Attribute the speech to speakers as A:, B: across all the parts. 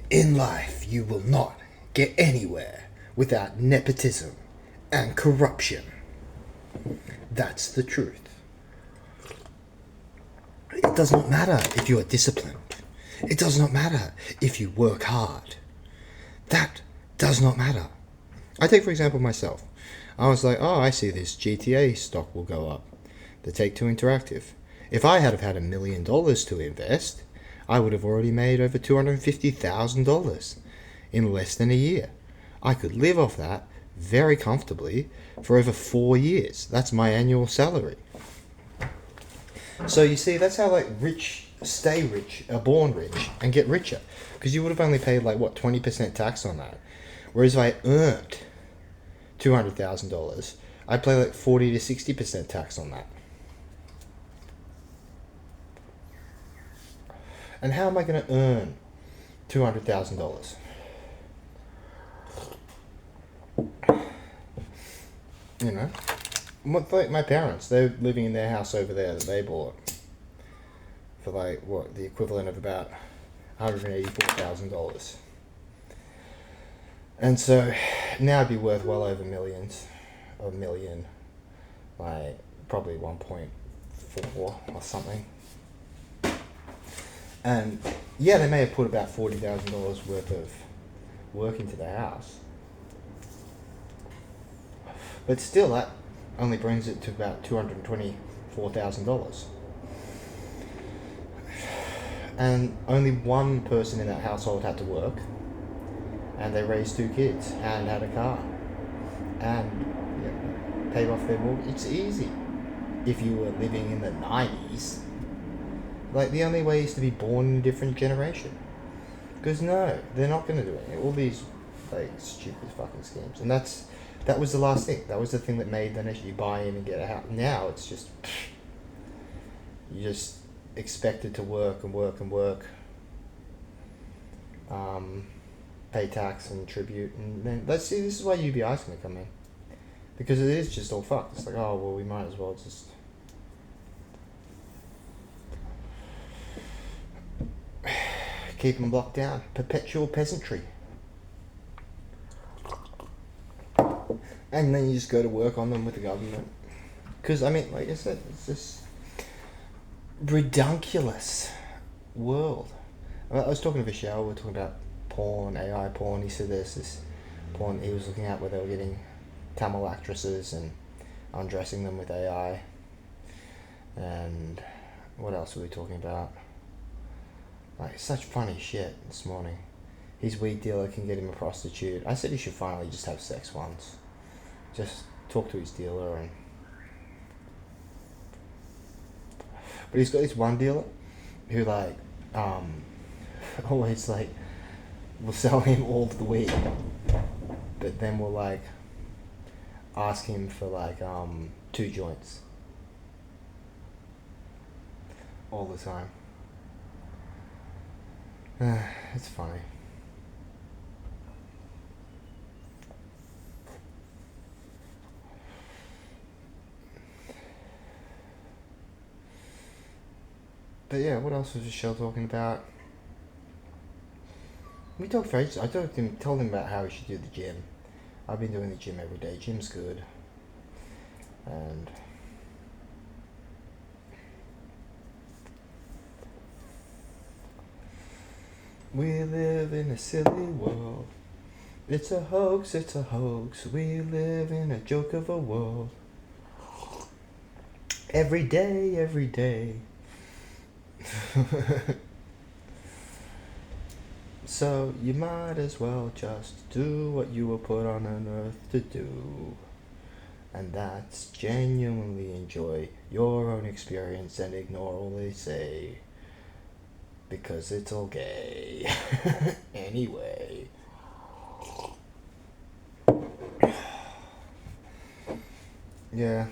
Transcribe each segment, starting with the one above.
A: In life, you will not get anywhere without nepotism and corruption. That's the truth. It does not matter if you are disciplined. It does not matter if you work hard. That does not matter. I take, for example, myself. I was like, oh, I see this GTA stock will go up. The Take-Two Interactive. If I had have had $1 million to invest, I would have already made over $250,000 in less than a year. I could live off that very comfortably for over 4 years. That's my annual salary. So you see, that's how like rich stay rich, are born rich, and get richer. Because you would have only paid like what 20% tax on that. Whereas if I earned $200,000, I'd pay like 40 to 60% tax on that. And how am I going to earn $200,000? You know, like my parents, they're living in their house over there that they bought for like what the equivalent of about $184,000. And so now it'd be worth well over millions, a million, like probably 1.4 or something. And yeah, they may have put about $40,000 worth of work into the house, but still, that only brings it to about $224,000. And only one person in that household had to work, and they raised 2 kids and had a car and paid off their mortgage. It's easy if you were living in the 90s. Like, the only way is to be born in a different generation. Because no, they're not going to do it. All these like stupid fucking schemes, and that was the last thing. That was the thing that made the nation. You buy in and get a house. Now it's just you just expected to work and work and work. Pay tax and tribute, and then let's see. This is why UBI's going to come in, because it is just all fucked. It's like, oh well, we might as well just keep them locked down. Perpetual peasantry. And then you just go to work on them with the government. Because, I mean, like I said, it's this redunculous world. I was talking to Vishal, we were talking about porn, AI porn. He said there's this porn he was looking at where they were getting Tamil actresses and undressing them with AI. And what else were we talking about? Like, such funny shit this morning. His weed dealer can get him a prostitute. I said he should finally just have sex once. Just talk to his dealer and... But he's got this one dealer who like always like will sell him all the weed, but then will like ask him for like 2 joints all the time. It's funny. But yeah, what else was Michelle talking about? We talked for ages. I told him about how he should do the gym. I've been doing the gym every day. Gym's good. And we live in a silly world. It's a hoax, it's a hoax. We live in a joke of a world. Every day, every day. So you might as well just do what you were put on earth to do. And that's genuinely enjoy your own experience and ignore all they say. Because it's all gay. Anyway. Yeah.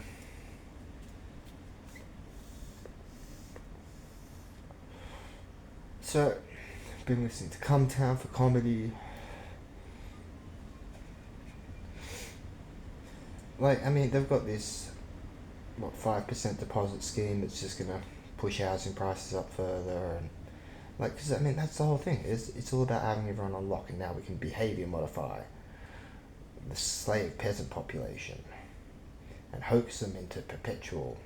A: So, been listening to Come Town for comedy. Like, I mean, they've got this, 5% deposit scheme that's just gonna push housing prices up further, and Like, because I mean, that's the whole thing. It's all about having everyone on lock, and now we can behavior modify the slave peasant population and hoax them into perpetual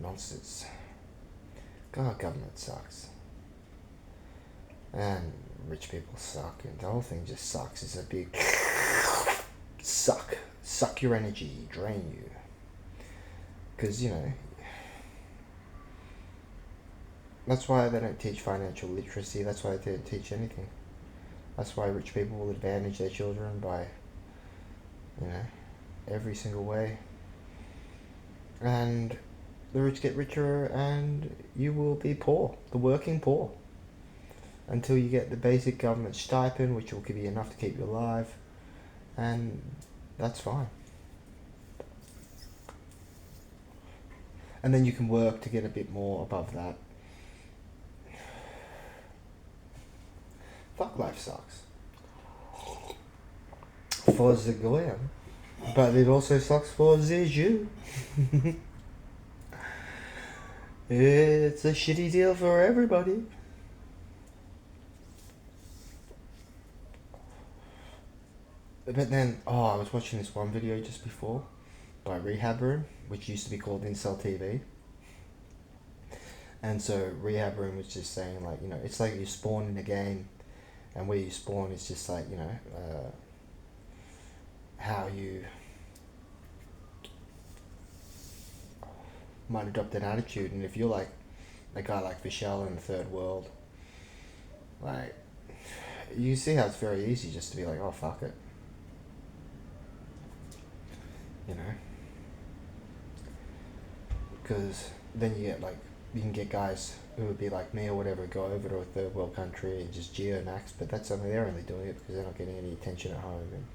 A: nonsense. God, government sucks. And rich people suck, and the whole thing just sucks. It's a big suck your energy, drain you. Because, you know, that's why they don't teach financial literacy. That's why they don't teach anything. That's why rich people will advantage their children by, you know, every single way. And the rich get richer, and you will be poor, the working poor, until you get the basic government stipend, which will give you enough to keep you alive, and that's fine. And then you can work to get a bit more above that. Fuck, life sucks. For the Goyim. But it also sucks for the Jew. It's a shitty deal for everybody. But then, I was watching this one video just before by Rehab Room, which used to be called Incel TV. And so Rehab Room was just saying, like, you know, it's like you spawn in a game, and where you spawn is just like, you know, how you might adopt an attitude. And if you're like a guy like Vishal in the third world, like, you see how it's very easy just to be like, oh, fuck it. You know? Because then you can get guys who would be like me or whatever, go over to a third world country and just geo-max, but they're only doing it because they're not getting any attention at home. And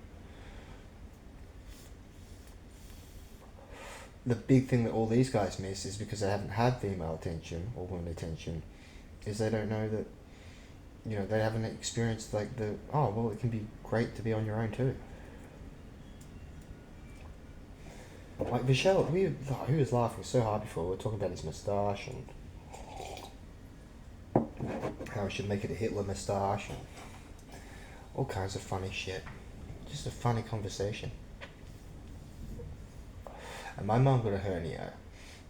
A: the big thing that all these guys miss is, because they haven't had female attention or women attention, is they don't know that, you know, they haven't experienced like it can be great to be on your own too. Like Vishal, he was laughing so hard before. We were talking about his moustache and how he should make it a Hitler moustache and all kinds of funny shit. Just a funny conversation. And my mum got a hernia,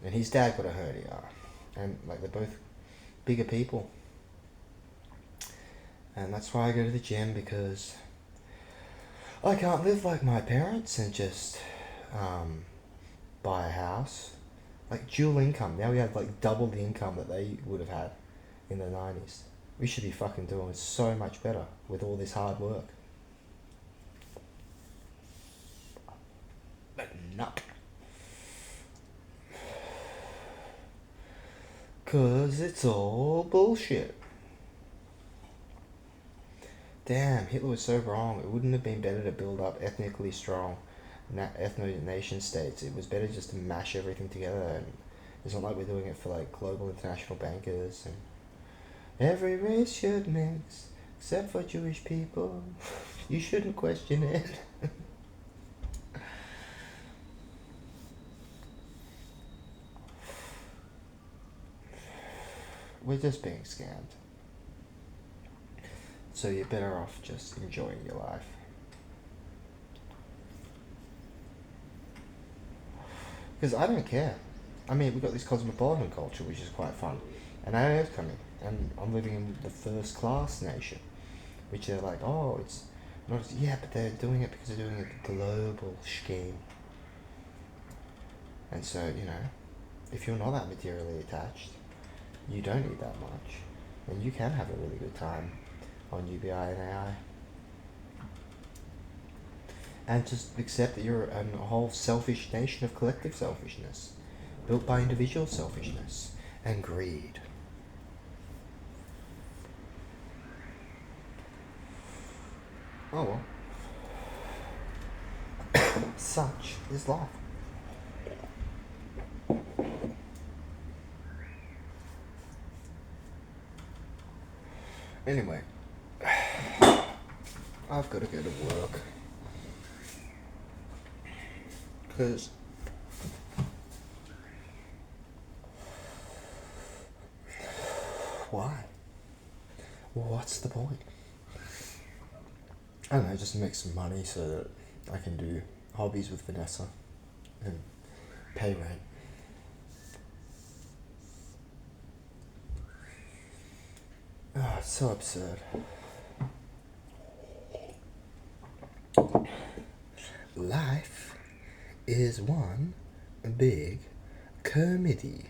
A: and his dad got a hernia, and like they're both bigger people. And that's why I go to the gym, because I can't live like my parents and just buy a house. Like dual income. Now we have like double the income that they would have had in the 90s. We should be fucking doing so much better with all this hard work. But not. Cause it's all bullshit. Damn, Hitler was so wrong. It wouldn't have been better to build up ethnically strong ethno-nation states. It was better just to mash everything together. And it's not like we're doing it for like global international bankers. And every race should mix, except for Jewish people. You shouldn't question it. We're just being scammed. So you're better off just enjoying your life. Because I don't care. I mean, we've got this cosmopolitan culture, which is quite fun. And AI is coming. And I'm living in the first class nation. Which they're like, oh, it's not... Yeah, but they're doing it because they're doing a global scheme. And so, you know, if you're not that materially attached, you don't need that much. And you can have a really good time on UBI and AI. And just accept that you're a whole selfish nation of collective selfishness, built by individual selfishness and greed. Oh well. Such is life. Anyway, I've got to go to work. Because why? Well, what's the point? I don't know, just make some money so that I can do hobbies with Vanessa and pay rent. Oh, it's so absurd. Life is one big comedy.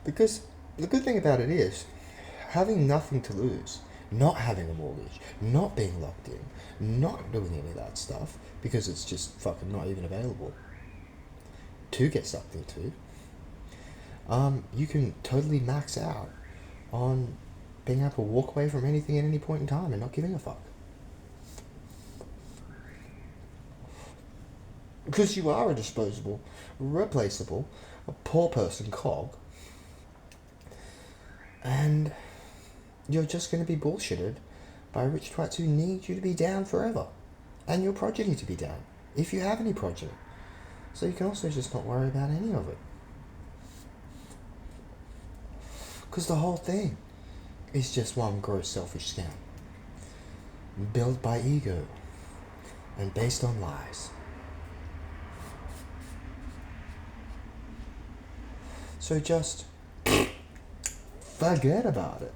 A: Because the good thing about it is, having nothing to lose, not having a mortgage, not being locked in, not doing any of that stuff, because it's just fucking not even available to get sucked into, you can totally max out on being able to walk away from anything at any point in time and not giving a fuck. Because you are a disposable, replaceable, a poor person cog, and you're just going to be bullshitted by rich twats who need you to be down forever, and your progeny to be down, if you have any progeny. So you can also just not worry about any of it. Because the whole thing is just one gross selfish scam, built by ego and based on lies. So just forget about it.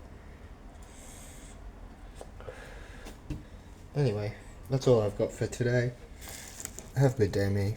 A: Anyway, that's all I've got for today. Have a good day, me.